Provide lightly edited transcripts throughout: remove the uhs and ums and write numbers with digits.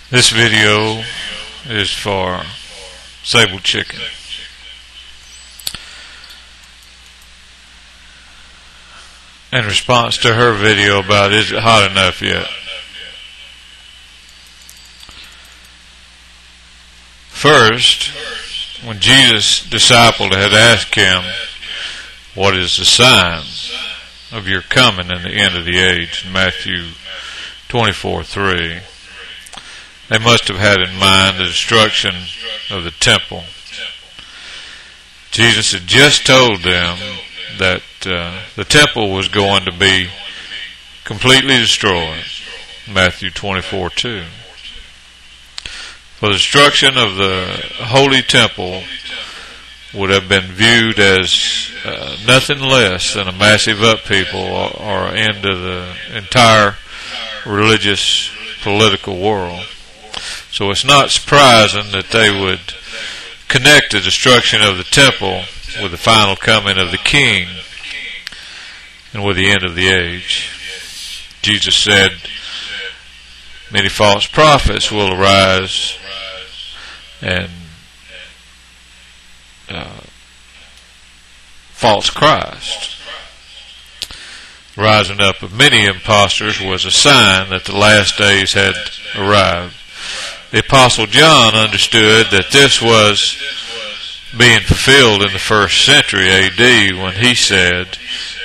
This video is for Sable Chicken. In response to her video about is it hot enough yet? First, when Jesus' disciple had asked him, what is the sign of your coming in the end of the age, in Matthew 24:3, they must have had in mind the destruction of the temple. Jesus had just told them that the temple was going to be completely destroyed, Matthew 24:2. For the destruction of the holy temple would have been viewed as nothing less than a massive upheaval or end of the entire religious political world. So it's not surprising that they would connect the destruction of the temple with the final coming of the King and with the end of the age. Jesus said, many false prophets will arise and false Christ. The rising up of many impostors was a sign that the last days had arrived. The Apostle John understood that this was being fulfilled in the 1st century A.D. when he said,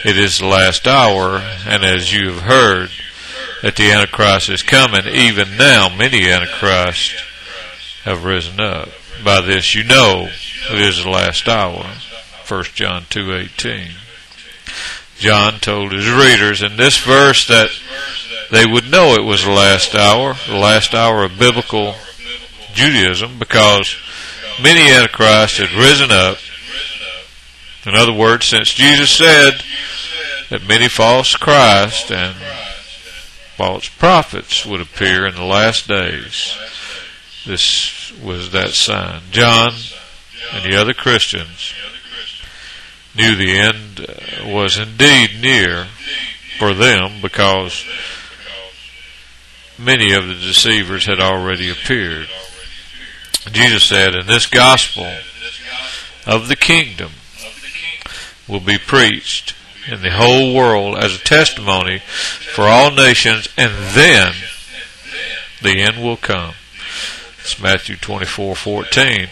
it is the last hour, and as you have heard that the Antichrist is coming, even now many Antichrists have risen up. By this you know it is the last hour. 1 John 2:18. John told his readers in this verse that they would know it was the last hour of biblical Judaism, because many Antichrists had risen up. In other words, since Jesus said that many false Christ and false prophets would appear in the last days, this was that sign. John and the other Christians knew the end was indeed near for them, because many of the deceivers had already appeared. Jesus said, and this gospel of the kingdom will be preached in the whole world as a testimony for all nations, and then the end will come. It's Matthew 24:14.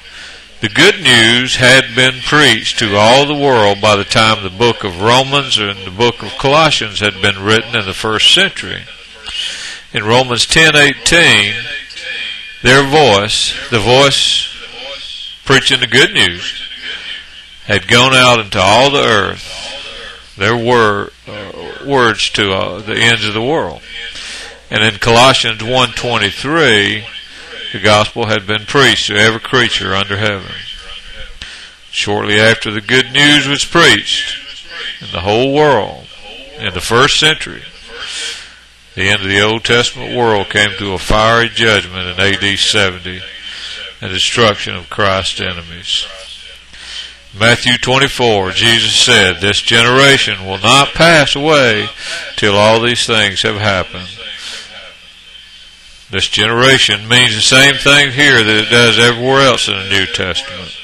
The good news had been preached to all the world by the time the book of Romans and the book of Colossians had been written in the 1st century. In Romans 10:18, their voice, the voice preaching the good news, had gone out into all the earth. There were words to the ends of the world. And in Colossians 1:23, the gospel had been preached to every creature under heaven. Shortly after the good news was preached in the whole world, in the 1st century, the end of the Old Testament world came to a fiery judgment in AD 70 and destruction of Christ's enemies. Matthew 24, Jesus said, this generation will not pass away till all these things have happened. This generation means the same thing here that it does everywhere else in the New Testament.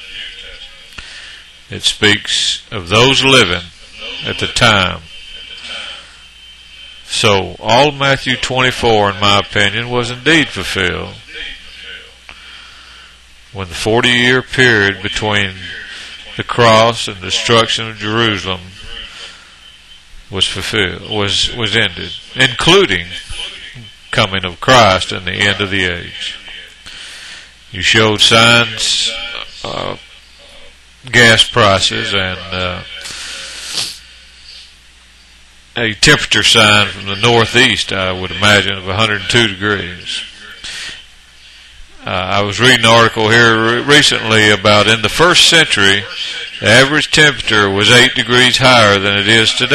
It speaks of those living at the time. So, all Matthew 24, in my opinion, was indeed fulfilled when the 40-year period between the cross and destruction of Jerusalem was fulfilled, was ended, including coming of Christ and the end of the age. You showed signs of gas prices and a temperature sign from the northeast, I would imagine, of 102 degrees. I was reading an article here recently about in the 1st century, the average temperature was 8 degrees higher than it is today.